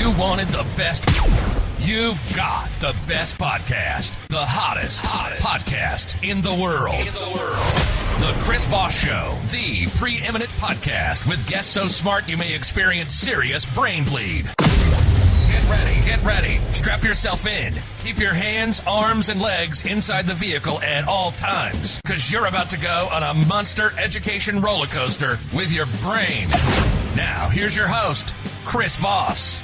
You wanted the best. You've got the best podcast. The hottest podcast in the world. The Chris Voss Show. The preeminent podcast with guests so smart you may experience serious brain bleed. Get ready. Strap yourself in. Keep your hands, arms, and legs inside the vehicle at all times, because you're about to go on a monster education roller coaster with your brain. Now, here's your host, Chris Voss.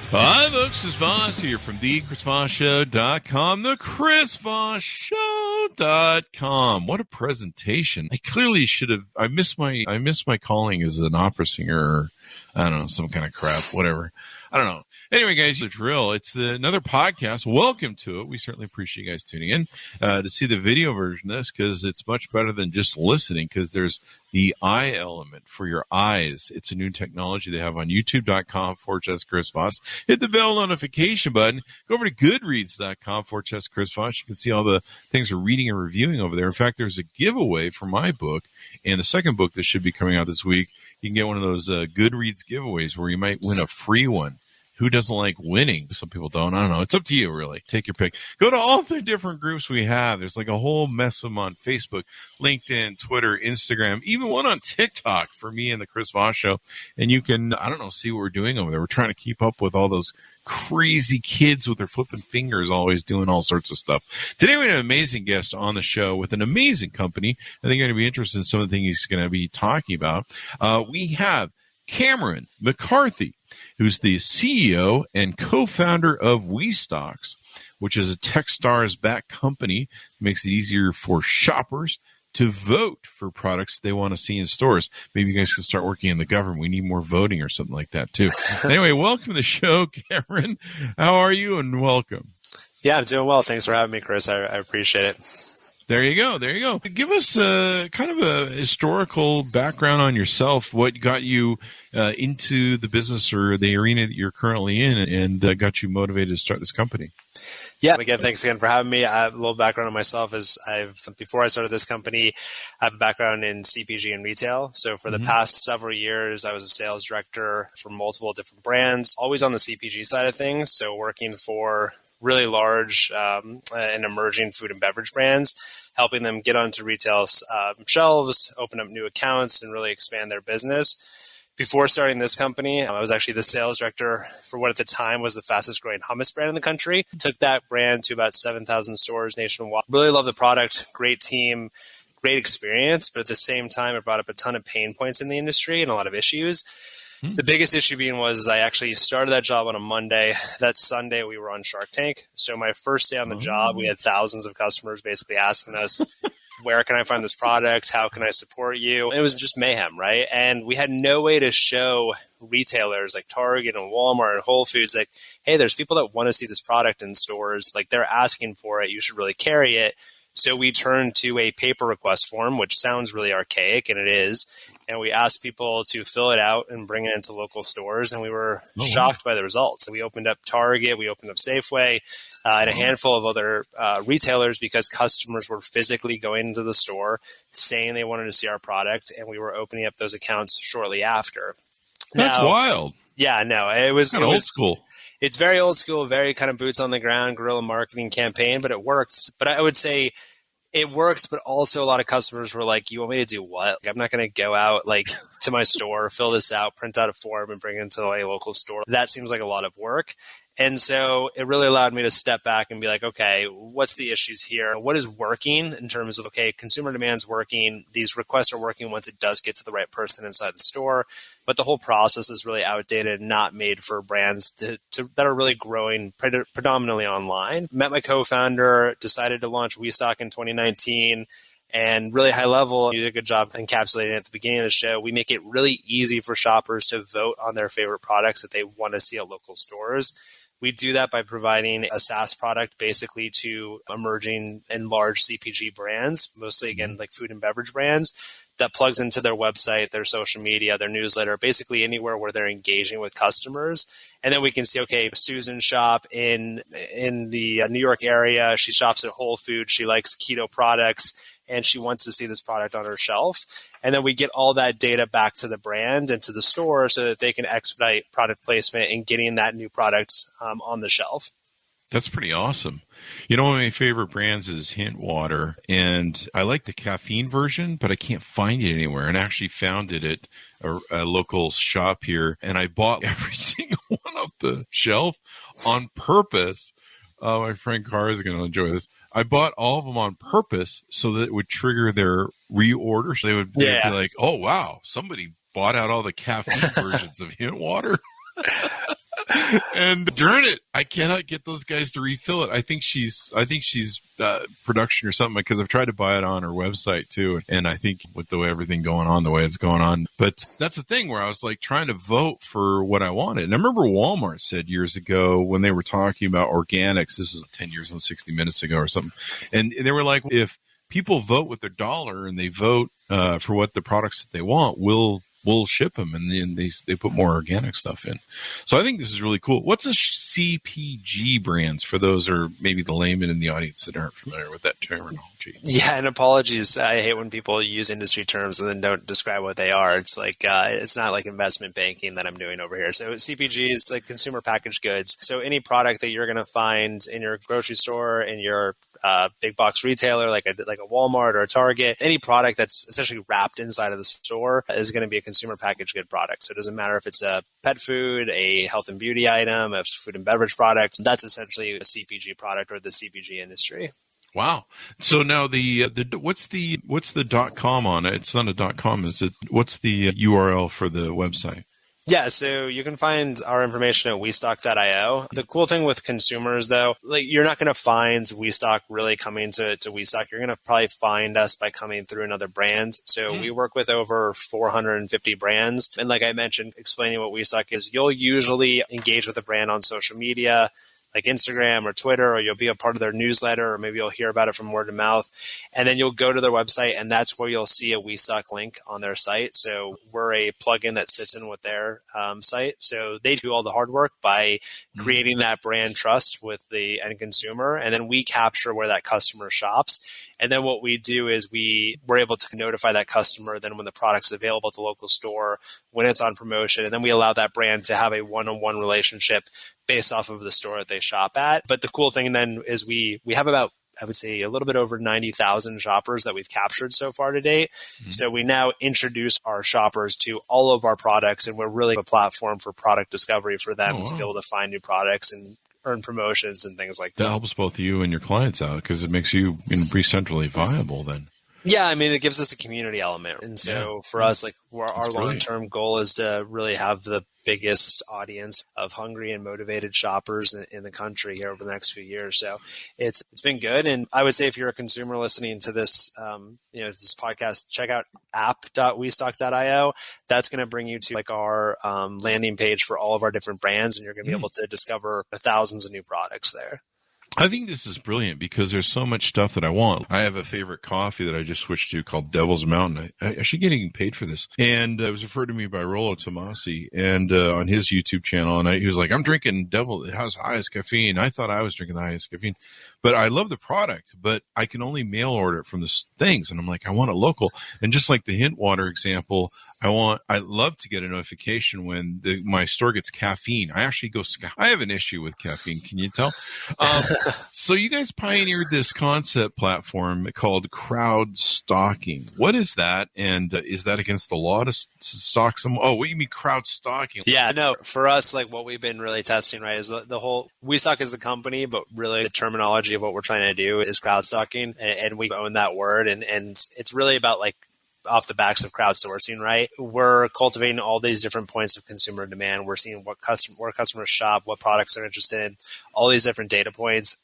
Hi, folks. This is Voss here from thechrisvossshow.com, thechrisvossshow.com. What a presentation. I clearly should have, I missed my calling as an opera singer, or I don't know, some kind of crap, whatever. I don't know. Anyway, guys, the drill. It's another podcast. Welcome to it. We certainly appreciate you guys tuning in to see the video version of this, because it's much better than just listening, because there's the eye element for your eyes. It's a new technology they have on youtube.com/Chris Voss. Hit the bell notification button. Go over to goodreads.com/Chris Voss. You can see all the things we're reading and reviewing over there. In fact, there's a giveaway for my book and the second book that should be coming out this week. You can get one of those Goodreads giveaways where you might win a free one. Who doesn't like winning? Some people don't. I don't know. It's up to you, really. Take your pick. Go to all the different groups we have. There's like a whole mess of them on Facebook, LinkedIn, Twitter, Instagram, even one on TikTok for me and the Chris Voss Show. And you can, I don't know, see what we're doing over there. We're trying to keep up with all those crazy kids with their flipping fingers always doing all sorts of stuff. Today we have an amazing guest on the show with an amazing company. I think you're going to be interested in some of the things he's going to be talking about. We have Cameron McCarthy, who's the CEO and co-founder of WeStocks, which is a Techstars-backed company that makes it easier for shoppers to vote for products they want to see in stores. Maybe you guys can start working in the government. We need more voting or something like that, too. Anyway, welcome to the show, Cameron. How are you? And welcome. Yeah, I'm doing well. Thanks for having me, Chris. I appreciate it. There you go. Give us kind of a historical background on yourself, what got you into the business or the arena that you're currently in, and got you motivated to start this company. Yeah, again, thanks again for having me. A little background on myself is before I started this company, I have a background in CPG and retail. So for the past several years, I was a sales director for multiple different brands, always on the CPG side of things. So working for really large and emerging food and beverage brands, helping them get onto retail shelves, open up new accounts, and really expand their business. Before starting this company, I was actually the sales director for what at the time was the fastest growing hummus brand in the country. Took that brand to about 7,000 stores nationwide. Really love the product, great team, great experience, but at the same time, it brought up a ton of pain points in the industry and a lot of issues. The biggest issue being was I actually started that job on a Monday. That Sunday, we were on Shark Tank. So my first day on the job, we had thousands of customers basically asking us, where can I find this product? How can I support you? It was just mayhem, right? And we had no way to show retailers like Target and Walmart and Whole Foods, like, hey, there's people that want to see this product in stores. Like, they're asking for it. You should really carry it. So we turned to a paper request form, which sounds really archaic, and it is. And we asked people to fill it out and bring it into local stores, and we were shocked by the results. We opened up Target, we opened up Safeway, and a handful of other retailers, because customers were physically going into the store saying they wanted to see our product, and we were opening up those accounts shortly after. That's wild. Yeah, no, it was kind of old school. It's very old school, very kind of boots on the ground, guerrilla marketing campaign, but it works. But I would say it works, but also a lot of customers were like, you want me to do what? Like, I'm not going to go out to my store, fill this out, print out a form, and bring it into a local store. That seems like a lot of work. And so it really allowed me to step back and be like, okay, what's the issues here? What is working in terms of, okay, consumer demand's working. These requests are working once it does get to the right person inside the store. But the whole process is really outdated and not made for brands that are really growing predominantly online. Met my co-founder, decided to launch WeStock in 2019. And really high level, you did a good job encapsulating it at the beginning of the show. We make it really easy for shoppers to vote on their favorite products that they want to see at local stores. We do that by providing a SaaS product basically to emerging and large CPG brands, mostly, again, like food and beverage brands, that plugs into their website, their social media, their newsletter, basically anywhere where they're engaging with customers. And then we can see, okay, Susan shop in the New York area. She shops at Whole Foods. She likes keto products. and she wants to see this product on her shelf. And then we get all that data back to the brand and to the store so that they can expedite product placement and getting that new product on the shelf. That's pretty awesome. You know, one of my favorite brands is Hint Water, and I like the caffeine version, but I can't find it anywhere. And I actually found it at a local shop here, and I bought every single one off the shelf on purpose. My friend Carr is going to enjoy this. I bought all of them on purpose so that it would trigger their reorder. So they would be like, oh, wow, somebody bought out all the caffeine versions of Hint Water. And darn it, I cannot get those guys to refill it. I think she's production or something, because I've tried to buy it on her website too. And I think with the way everything going on, the way it's going on, but that's the thing where I was like trying to vote for what I wanted. And I remember Walmart said years ago when they were talking about organics, this was 10 years and 60 minutes ago or something. And they were like, if people vote with their dollar and they vote for what the products that they want, we'll ship them, and then they put more organic stuff in. So I think this is really cool. What's a CPG brands for those, or maybe the layman in the audience that aren't familiar with that terminology? Yeah, and apologies. I hate when people use industry terms and then don't describe what they are. It's like it's not like investment banking that I'm doing over here. So CPG is like consumer packaged goods. So any product that you're going to find in your grocery store, in your big box retailer like a Walmart or a Target, any product that's essentially wrapped inside of the store is going to be a consumer packaged good product. So it doesn't matter if it's a pet food, a health and beauty item, a food and beverage product. That's essentially a CPG product or the CPG industry. Wow. So now the what's the .com on it? It's not a .com, is it? What's the URL for the website? Yeah, so you can find our information at WeStock.io. The cool thing with consumers, though, like you're not going to find WeStock really coming to WeStock. You're going to probably find us by coming through another brand. So we work with over 450 brands. And like I mentioned, explaining what WeStock is, you'll usually engage with a brand on social media, like Instagram or Twitter, or you'll be a part of their newsletter, or maybe you'll hear about it from word of mouth. And then you'll go to their website, and that's where you'll see a WeStock link on their site. So we're a plugin that sits in with their site. So they do all the hard work by creating that brand trust with the end consumer. And then we capture where that customer shops. And then what we do is we're able to notify that customer then when the product's available at the local store, when it's on promotion, and then we allow that brand to have a one-on-one relationship based off of the store that they shop at. But the cool thing then is we have about, I would say, a little bit over 90,000 shoppers that we've captured so far to date. So we now introduce our shoppers to all of our products, and we're really a platform for product discovery for them to be able to find new products and earn promotions and things like that. That helps both you and your clients out because it makes you pretty centrally viable then. Yeah, I mean, it gives us a community element. And so for us, like our long-term goal is to really have the biggest audience of hungry and motivated shoppers in the country here over the next few years. So it's been good. And I would say if you're a consumer listening to this, this podcast, check out app.westock.io. That's going to bring you to like our landing page for all of our different brands, and you're going to be able to discover thousands of new products there. I think this is brilliant because there's so much stuff that I want. I have a favorite coffee that I just switched to called Devil's Mountain. I actually getting paid for this. And it was referred to me by Rollo Tomasi and on his YouTube channel. And he was like, I'm drinking Devil. It has highest caffeine. I thought I was drinking the highest caffeine. But I love the product, but I can only mail order it from the things. And I'm like, I want it local. And just like the Hint Water example, I love to get a notification when my store gets caffeine. I actually I have an issue with caffeine. Can you tell? So you guys pioneered this concept platform called crowd stalking. What is that? And is that against the law to stalk someone? Oh, what do you mean crowd stalking? Yeah, no, for us, like what we've been really testing, right, is the whole, WeStock is the company, but really the terminology of what we're trying to do is crowd stalking. And we own that word. And it's really about like, off the backs of crowdsourcing, right? We're cultivating all these different points of consumer demand. We're seeing where customers shop, what products they're interested in, all these different data points.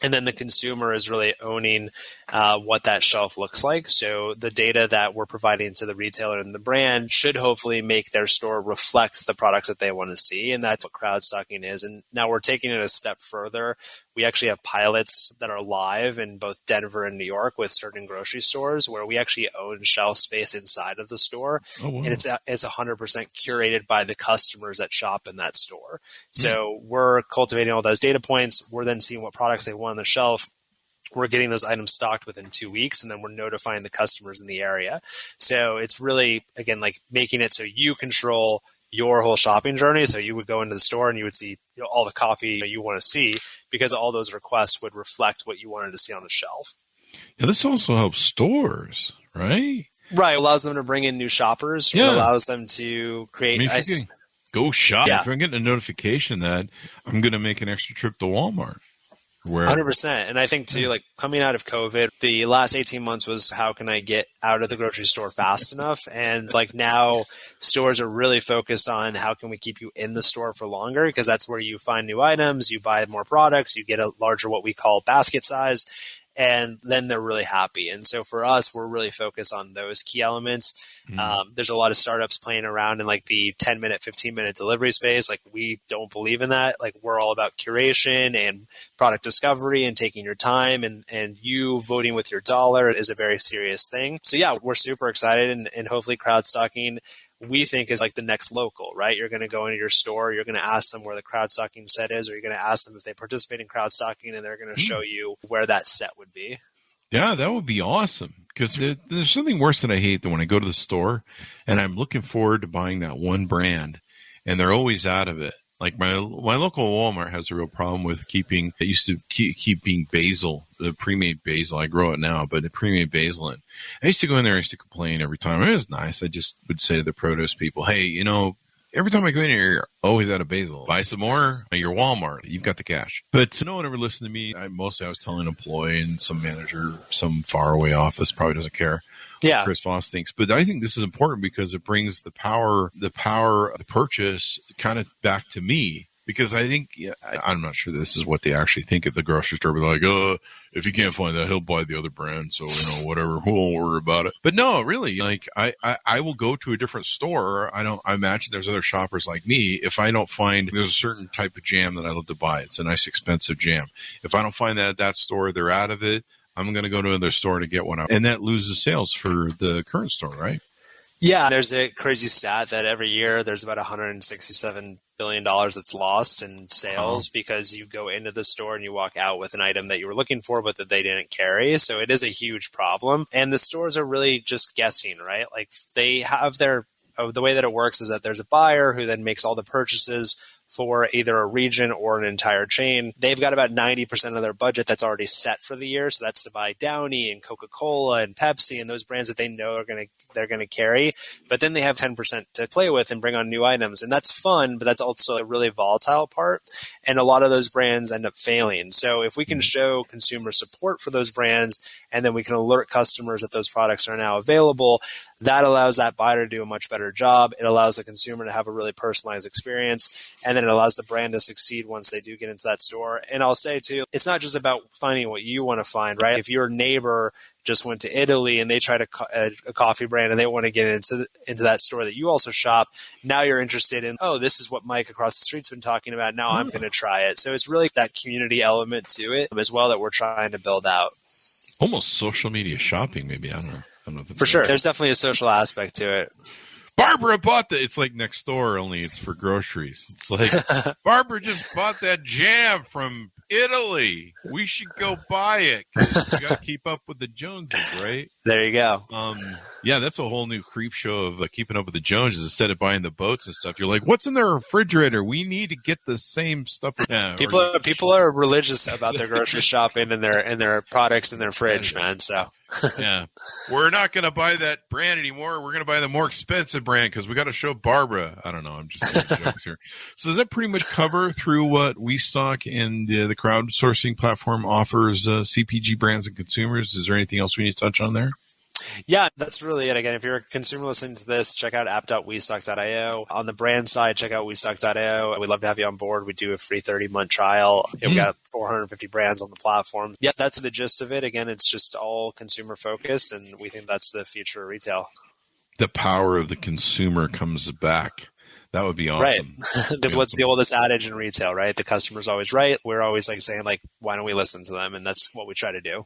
And then the consumer is really owning what that shelf looks like. So the data that we're providing to the retailer and the brand should hopefully make their store reflect the products that they want to see. And that's what crowd stalking is. And now we're taking it a step further. We actually have pilots that are live in both Denver and New York with certain grocery stores where we actually own shelf space inside of the store. Oh, wow. And it's 100% curated by the customers that shop in that store. So we're cultivating all those data points. We're then seeing what products they want on the shelf. we're getting those items stocked within 2 weeks, and then we're notifying the customers in the area. So it's really, again, like making it so you control your whole shopping journey. So you would go into the store and you would see all the coffee you want to see, because all those requests would reflect what you wanted to see on the shelf. Yeah, this also helps stores, right? Right. It allows them to bring in new shoppers. Yeah. It allows them to create. If you can go shop. Yeah. If I'm getting a notification that I'm going to make an extra trip to Walmart. 100%. And I think too, like coming out of COVID, the last 18 months was how can I get out of the grocery store fast enough? And like now stores are really focused on how can we keep you in the store for longer, because that's where you find new items, you buy more products, you get a larger, what we call basket size, and then they're really happy. And so for us, we're really focused on those key elements. There's a lot of startups playing around in like the 10-minute, 15-minute delivery space. Like we don't believe in that. Like we're all about curation and product discovery and taking your time, and you voting with your dollar is a very serious thing. So yeah, we're super excited, and hopefully crowd stocking we think is like the next local, right? You're going to go into your store, you're going to ask them where the crowd stocking set is, or you're going to ask them if they participate in crowd stocking, and they're going to show you where that set would be. Yeah, that would be awesome. Because there's something worse that I hate than when I go to the store and I'm looking forward to buying that one brand and they're always out of it. Like my local Walmart has a real problem with keeping. I used to keeping basil, the pre-made basil. I grow it now, but the pre-made basil. And I used to go in there. I used to complain every time. It was nice. I just would say to the produce people, "Hey, every time I go in here, you're always out of basil. Buy some more at your Walmart. You've got the cash." But no one ever listened to me. I was telling an employee, and some manager, some faraway office probably doesn't care. Yeah. Chris Voss thinks. But I think this is important because it brings the power of the purchase kind of back to me. Because I think, I'm not sure this is what they actually think at the grocery store. But like, if he can't find that, he'll buy the other brand. So, whatever, we won't worry about it. But no, really, like I will go to a different store. I imagine there's other shoppers like me. If I don't find, there's a certain type of jam that I love to buy. It's a nice, expensive jam. If I don't find that at that store, they're out of it. I'm going to go to another store to get one out. And that loses sales for the current store, right? Yeah, there's a crazy stat that every year there's about $167 billion that's lost in sales because you go into the store and you walk out with an item that you were looking for but that they didn't carry. So it is a huge problem. And the stores are really just guessing, right? Like they have the way that it works is that there's a buyer who then makes all the purchases for either a region or an entire chain. They've got about 90% of their budget that's already set for the year. So that's to buy Downy and Coca-Cola and Pepsi and those brands that they know they're going to carry. But then they have 10% to play with and bring on new items. And that's fun, but that's also a really volatile part. And a lot of those brands end up failing. So if we can show consumer support for those brands, and then we can alert customers that those products are now available, that allows that buyer to do a much better job. It allows the consumer to have a really personalized experience, and then it allows the brand to succeed once they do get into that store. And I'll say too, it's not just about finding what you want to find, right? If your neighbor just went to Italy and they tried a coffee brand and they want to get into that store that you also shop, now you're interested in, this is what Mike across the street's been talking about. Now I'm going to try it. So it's really that community element to it as well that we're trying to build out. Almost social media shopping, maybe. I don't know. For sure. There's definitely a social aspect to it. Barbara bought that. It's like next door, only it's for groceries. It's like, Barbara just bought that jam from Italy. We should go buy it. 'Cause you got to keep up with the Joneses, right? There you go. Yeah, that's a whole new creep show of keeping up with the Joneses instead of buying the boats and stuff. You're like, what's in their refrigerator? We need to get the same stuff. Yeah, people are religious about their grocery shopping and their products in their fridge, man. So. Yeah, we're not going to buy that brand anymore. We're going to buy the more expensive brand because we got to show Barbara. I don't know. I'm just making jokes here. So does that pretty much cover through what WeStock and the crowdsourcing platform offers CPG brands and consumers? Is there anything else we need to touch on there? Yeah, that's really it. Again, if you're a consumer listening to this, check out app.westock.io. On the brand side, check out westock.io. We'd love to have you on board. We do a free 30-month trial. We got 450 brands on the platform. Yeah, that's the gist of it. Again, it's just all consumer focused, and we think that's the future of retail. The power of the consumer comes back. That would be awesome. Right. What's the oldest adage in retail, right? The customer's always right. We're always saying, why don't we listen to them? And that's what we try to do.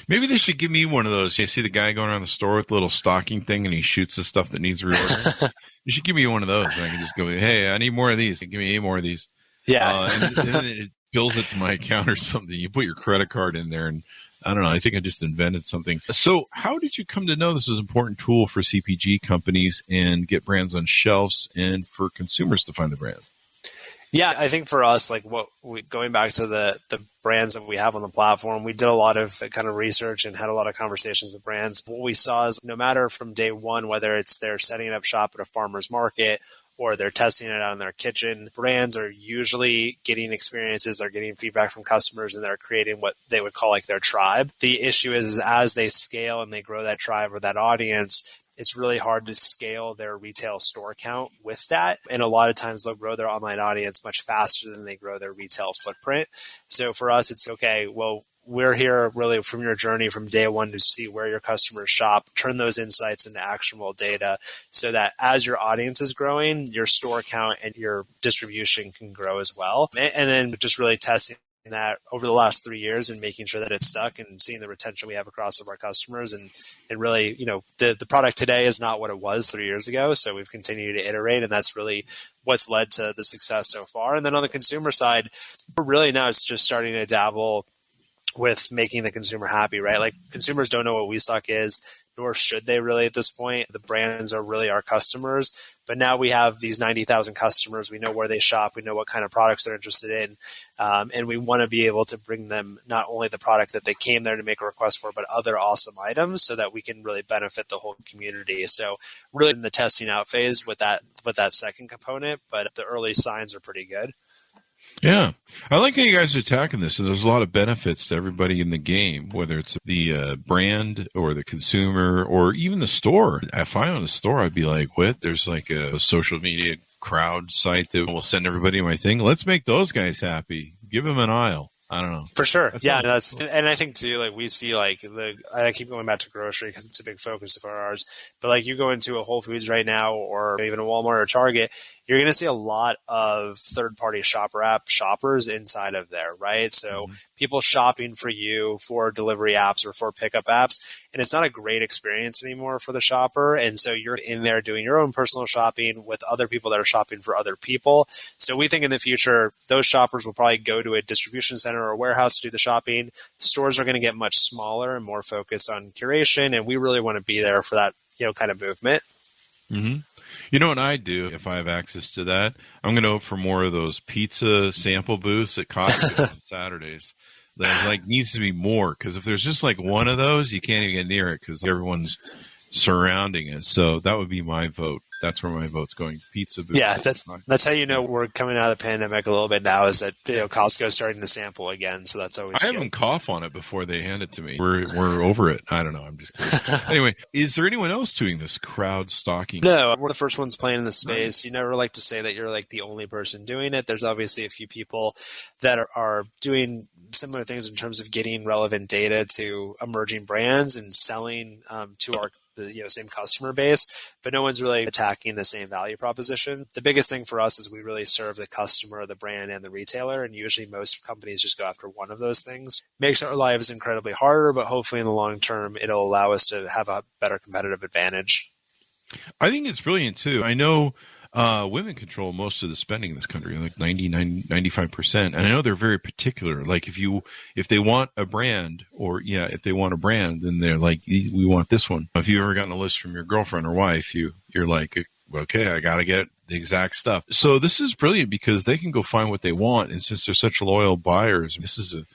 Maybe they should give me one of those. You see the guy going around the store with the little stocking thing and he shoots the stuff that needs reordering? You should give me one of those. And I can just go, hey, I need more of these. Give me 8 more of these. Yeah. And then it bills it to my account or something. You put your credit card in there and I don't know. I think I just invented something. So how did you come to know this was an important tool for CPG companies and get brands on shelves and for consumers to find the brand? Yeah, I think for us, like going back to the brands that we have on the platform, we did a lot of kind of research and had a lot of conversations with brands. What we saw is no matter from day one, whether it's they're setting up shop at a farmer's market or they're testing it out in their kitchen, brands are usually getting experiences, they're getting feedback from customers, and they're creating what they would call like their tribe. The issue is as they scale and they grow that tribe or that audience, it's really hard to scale their retail store count with that. And a lot of times they'll grow their online audience much faster than they grow their retail footprint. So for us, it's okay, well, we're here really from your journey from day one to see where your customers shop, turn those insights into actionable data so that as your audience is growing, your store count and your distribution can grow as well. And then just really testing that over the last 3 years and making sure that it's stuck and seeing the retention we have across of our customers. And really, the product today is not what it was 3 years ago. So we've continued to iterate, and that's really what's led to the success so far. And then on the consumer side, we're really now it's just starting to dabble with making the consumer happy, right? Like consumers don't know what WeStock is, nor should they really at this point. The brands are really our customers. But now we have these 90,000 customers. We know where they shop. We know what kind of products they're interested in. And we want to be able to bring them not only the product that they came there to make a request for, but other awesome items so that we can really benefit the whole community. So really in the testing out phase with that second component, but the early signs are pretty good. Yeah. I like how you guys are attacking this. And there's a lot of benefits to everybody in the game, whether it's the brand or the consumer or even the store. If I own a store, I'd be like, what? There's like a social media crowd site that will send everybody my thing. Let's make those guys happy. Give them an aisle. I don't know. For sure. And I think too, like we see like I keep going back to grocery because it's a big focus of ours, but like you go into a Whole Foods right now or even a Walmart or Target, you're going to see a lot of third-party shopper app shoppers inside of there, right? So people shopping for you for delivery apps or for pickup apps, and it's not a great experience anymore for the shopper. And so you're in there doing your own personal shopping with other people that are shopping for other people. So we think in the future, those shoppers will probably go to a distribution center or a warehouse to do the shopping. Stores are going to get much smaller and more focused on curation, and we really want to be there for that, kind of movement. Mm-hmm. You know what I do if I have access to that? I'm going to open for more of those pizza sample booths at Costco on Saturdays. There needs to be more because if there's just like one of those, you can't even get near it because everyone's surrounding it. So that would be my vote. That's where my vote's going. Pizza booth. Yeah, that's how you know we're coming out of the pandemic a little bit now is that Costco's starting to sample again. So that's always I have them cough on it before they hand it to me. We're over it. I don't know. I'm just kidding. Anyway, is there anyone else doing this crowd stalking? No, we're the first ones playing in the space. You never like to say that you're like the only person doing it. There's obviously a few people that are doing similar things in terms of getting relevant data to emerging brands and selling to our same customer base, but no one's really attacking the same value proposition. The biggest thing for us is we really serve the customer, the brand, and the retailer, and usually most companies just go after one of those things. Makes our lives incredibly harder, but hopefully in the long term, it'll allow us to have a better competitive advantage. I think it's brilliant too. I know women control most of the spending in this country, like 95%. And I know they're very particular. Like if they want a brand then they're like, we want this one. If you've ever gotten a list from your girlfriend or wife, you're like, okay, I got to get the exact stuff. So this is brilliant because they can go find what they want. And since they're such loyal buyers, this is a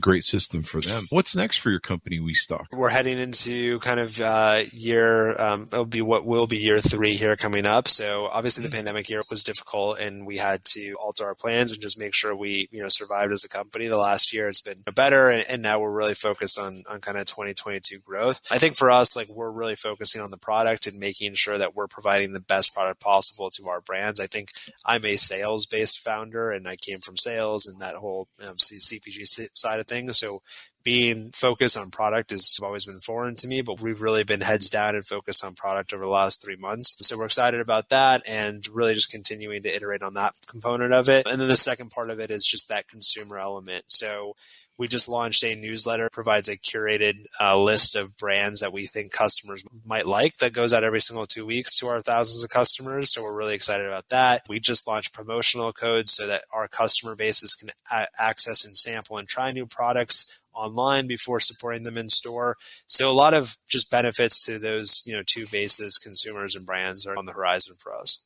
great system for them. What's next for your company, WeStock? We're heading into kind of it'll be what will be year 3 here coming up. So obviously the pandemic year was difficult and we had to alter our plans and just make sure we, survived as a company. The last year it's been better and now we're really focused on kind of 2022 growth. I think for us, like we're really focusing on the product and making sure that we're providing the best product possible to our brands. I think I'm a sales-based founder and I came from sales and that whole CPG side of things. So being focused on product has always been foreign to me, but we've really been heads down and focused on product over the last 3 months. So we're excited about that and really just continuing to iterate on that component of it. And then the second part of it is just that consumer element. So we just launched a newsletter, provides a curated list of brands that we think customers might like that goes out every single 2 weeks to our thousands of customers. So we're really excited about that. We just launched promotional codes so that our customer bases can access and sample and try new products online before supporting them in store. So a lot of just benefits to those, two bases, consumers and brands, are on the horizon for us.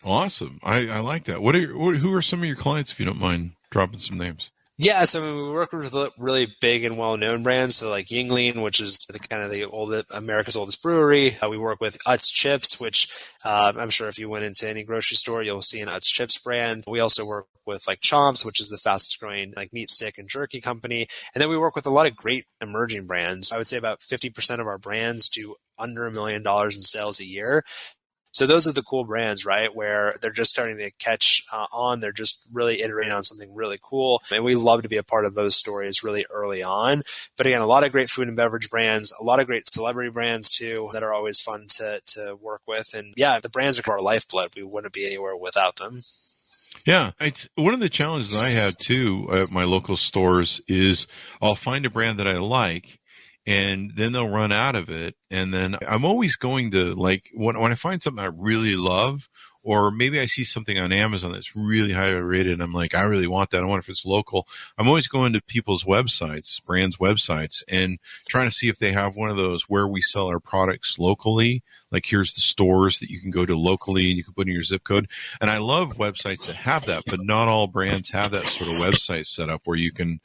Awesome. I like that. Who are some of your clients, if you don't mind dropping some names? Yeah, so we work with really big and well-known brands, so like Yingling, which is America's oldest brewery. We work with Utz Chips, which I'm sure if you went into any grocery store, you'll see an Utz Chips brand. We also work with like Chomps, which is the fastest growing like meat stick and jerky company. And then we work with a lot of great emerging brands. I would say about 50% of our brands do under $1 million in sales a year. So those are the cool brands, right, where they're just starting to catch on. They're just really iterating on something really cool. And we love to be a part of those stories really early on. But again, a lot of great food and beverage brands, a lot of great celebrity brands too that are always fun to work with. And yeah, the brands are our lifeblood. We wouldn't be anywhere without them. Yeah. One of the challenges I have too at my local stores is I'll find a brand that I like, and then they'll run out of it. And then I'm always going to, like, when I find something I really love, or maybe I see something on Amazon that's really highly rated, and I'm like, I really want that. I wonder if it's local. I'm always going to people's websites, brands' websites, and trying to see if they have one of those where we sell our products locally. Like, here's the stores that you can go to locally, and you can put in your zip code. And I love websites that have that, but not all brands have that sort of website set up where you can,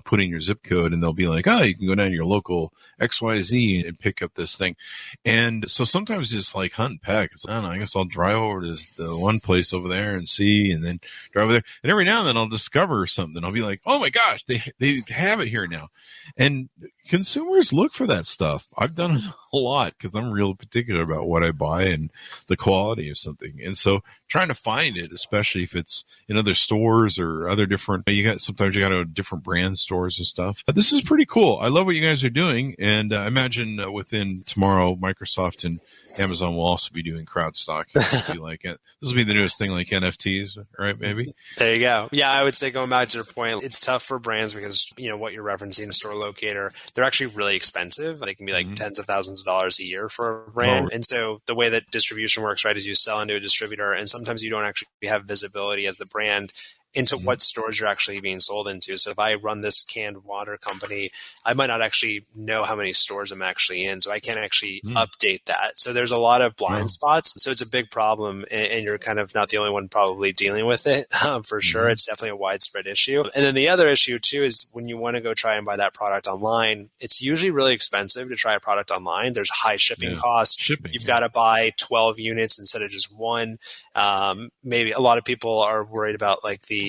put in your zip code, and they'll be like, oh, you can go down to your local XYZ and pick up this thing. And so sometimes it's like hunt and peck. I don't know, I guess I'll drive over to the one place over there and see, and then drive over there. And every now and then I'll discover something. I'll be like, oh my gosh, they have it here now. And consumers look for that stuff. I've done it a lot because I'm real particular about what I buy and the quality of something. And so trying to find it, especially if it's in other stores or other different, sometimes you got to go to different brand stores and stuff. But this is pretty cool. I love what you guys are doing. And I imagine within tomorrow, Microsoft and Amazon will also be doing crowd stock. This will be the newest thing, like NFTs, right? Maybe. There you go. Yeah, I would say, going back to your point, it's tough for brands because, what you're referencing, store locator, they're actually really expensive. They can be like tens of thousands of dollars a year for a brand. And so the way that distribution works, right, is you sell into a distributor, and sometimes you don't actually have visibility as the brand into what stores you're actually being sold into. So if I run this canned water company, I might not actually know how many stores I'm actually in. So I can't actually update that. So there's a lot of blind spots. So it's a big problem, and you're kind of not the only one probably dealing with it, for sure. It's definitely a widespread issue. And then the other issue too is when you want to go try and buy that product online, it's usually really expensive to try a product online. There's high shipping costs. You've got to buy 12 units instead of just one. Maybe a lot of people are worried about like the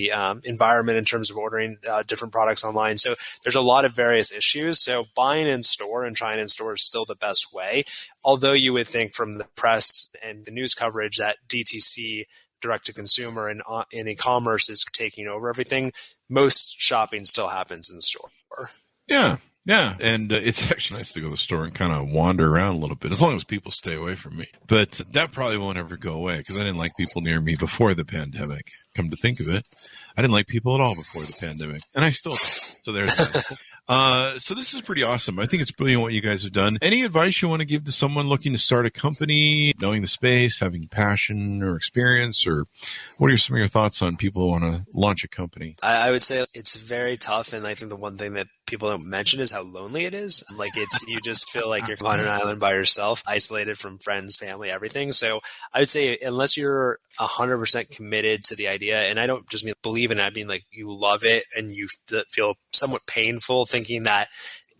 environment in terms of ordering different products online. So there's a lot of various issues. So buying in store and trying in store is still the best way. Although you would think from the press and the news coverage that DTC, direct to consumer, and e-commerce is taking over everything, most shopping still happens in store. Yeah. Yeah, and it's actually nice to go to the store and kind of wander around a little bit, as long as people stay away from me. But that probably won't ever go away, because I didn't like people near me before the pandemic. Come to think of it, I didn't like people at all before the pandemic, and I still don't. So there's that. So this is pretty awesome. I think it's brilliant what you guys have done. Any advice you want to give to someone looking to start a company, knowing the space, having passion or experience, or what are some of your thoughts on people who want to launch a company? I would say it's very tough. And I think the one thing that people don't mention is how lonely it is. Like, you just feel like you're on an island by yourself, isolated from friends, family, everything. So I would say unless you're 100% committed to the idea, and I don't just mean believe in it, I mean like you love it and you feel somewhat painful thinking that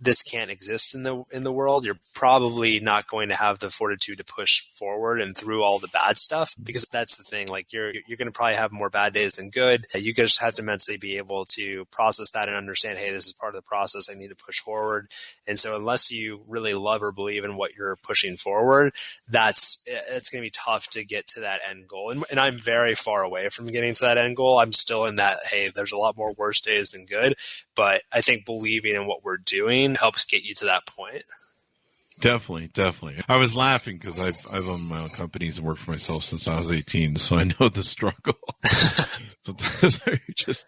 this can't exist in the world, you're probably not going to have the fortitude to push forward and through all the bad stuff, because that's the thing. Like, you're going to probably have more bad days than good. You just have to mentally be able to process that and understand, hey, this is part of the process. I need to push forward. And so unless you really love or believe in what you're pushing forward, it's going to be tough to get to that end goal. And I'm very far away from getting to that end goal. I'm still in that, hey, there's a lot more worse days than good. But I think believing in what we're doing helps get you to that point. Definitely. I was laughing because I've owned my own companies and worked for myself since I was 18, so I know the struggle. Sometimes I just,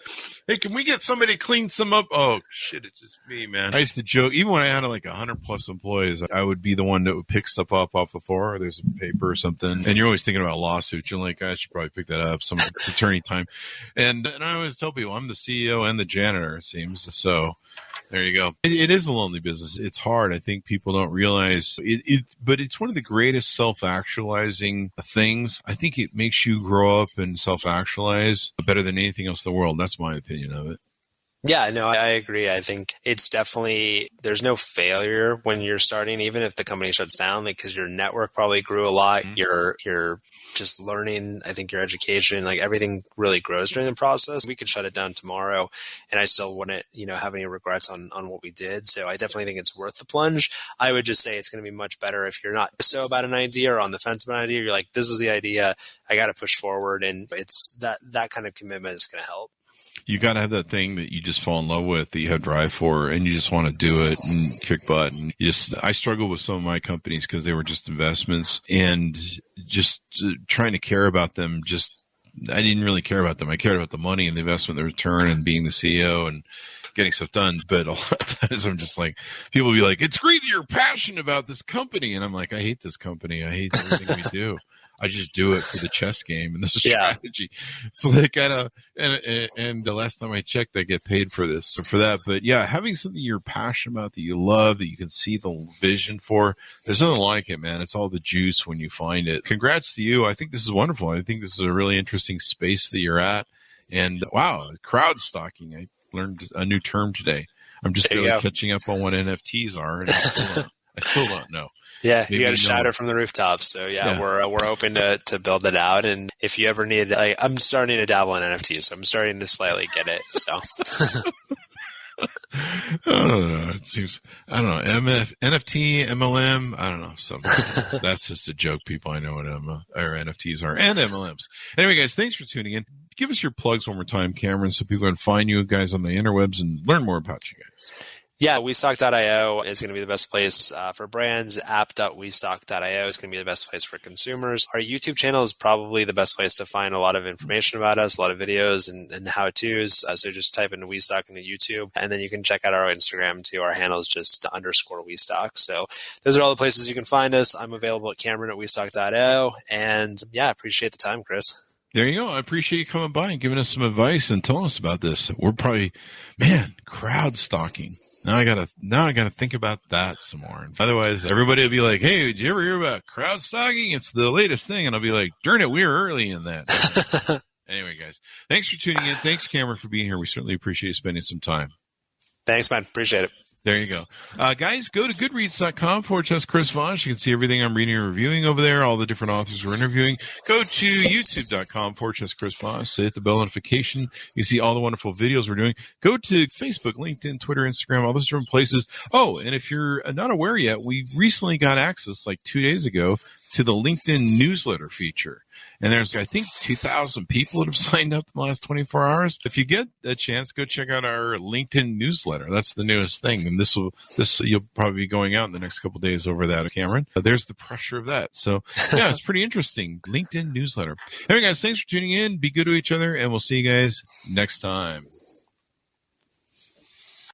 hey, can we get somebody to clean some up? Oh shit, it's just me, man. I used to joke, even when I had like 100+ employees, I would be the one that would pick stuff up off the floor. Or there's a paper or something, and you're always thinking about lawsuits. You're like, I should probably pick that up. Some attorney time, and I always tell people I'm the CEO and the janitor. It seems so. There you go. It is a lonely business. It's hard. I think people don't realize it, but it's one of the greatest self-actualizing things. I think it makes you grow up and self-actualize better than anything else in the world. That's my opinion of it. Yeah, no, I agree. I think it's definitely, there's no failure when you're starting, even if the company shuts down, because your network probably grew a lot. Mm-hmm. You're just learning. I think your education, like everything really grows during the process. We could shut it down tomorrow and I still wouldn't, have any regrets on what we did. So I definitely think it's worth the plunge. I would just say it's going to be much better if you're not so about an idea or on the fence about an idea. You're like, this is the idea. I got to push forward. And it's that kind of commitment is going to help. You got to have that thing that you just fall in love with, that you have drive for, and you just want to do it and kick butt. And I struggle with some of my companies because they were just investments, and just trying to care about them. I didn't really care about them. I cared about the money and the investment, the return, and being the CEO and getting stuff done. But a lot of times I'm just like, people will be like, it's great that you're passionate about this company. And I'm like, I hate this company. I hate everything we do. I just do it for the chess game and the strategy. So they gotta, and the last time I checked, I get paid for this or for that. But yeah, having something you're passionate about, that you love, that you can see the vision for, there's nothing like it, man. It's all the juice when you find it. Congrats to you. I think this is wonderful. I think this is a really interesting space that you're at. And wow, crowd stalking. I learned a new term today. I'm just really catching up on what NFTs are, and I still don't know. Yeah, maybe you got to shout it from the rooftops. So we're hoping to build it out. And if you ever need, I'm starting to dabble in NFTs, so I'm starting to slightly get it. So I don't know. It seems, I don't know, NFT, MLM. I don't know. Something. That's just a joke. People I know what NFTs are, and MLMs. Anyway, guys, thanks for tuning in. Give us your plugs one more time, Cameron, so people can find you guys on the interwebs and learn more about you guys. Yeah, WeStock.io is going to be the best place for brands. App.westock.io is going to be the best place for consumers. Our YouTube channel is probably the best place to find a lot of information about us, a lot of videos and how-tos. So just type in WeStock into YouTube, and then you can check out our Instagram too. Our handle is just _WeStock. So those are all the places you can find us. I'm available at Cameron@westock.io. And yeah, appreciate the time, Chris. There you go. I appreciate you coming by and giving us some advice and telling us about this. We're probably, crowd stalking. Now I gotta think about that some more. Otherwise, everybody will be like, "Hey, did you ever hear about crowd stalking? It's the latest thing." And I'll be like, "Darn it, we were early in that." Anyway, guys, thanks for tuning in. Thanks, Cameron, for being here. We certainly appreciate you spending some time. Thanks, man. Appreciate it. There you go. Guys, go to goodreads.com/Chris Voss. You can see everything I'm reading and reviewing over there, all the different authors we're interviewing. Go to youtube.com/Chris Voss. Hit the bell notification. You see all the wonderful videos we're doing. Go to Facebook, LinkedIn, Twitter, Instagram, all those different places. Oh, and if you're not aware yet, we recently got access, like 2 days ago, to the LinkedIn newsletter feature. And there's, I think, 2,000 people that have signed up in the last 24 hours. If you get a chance, go check out our LinkedIn newsletter. That's the newest thing. And this you'll probably be going out in the next couple of days over that, Cameron. There's the pressure of that. So yeah, it's pretty interesting. LinkedIn newsletter. Anyway, guys, thanks for tuning in. Be good to each other, and we'll see you guys next time.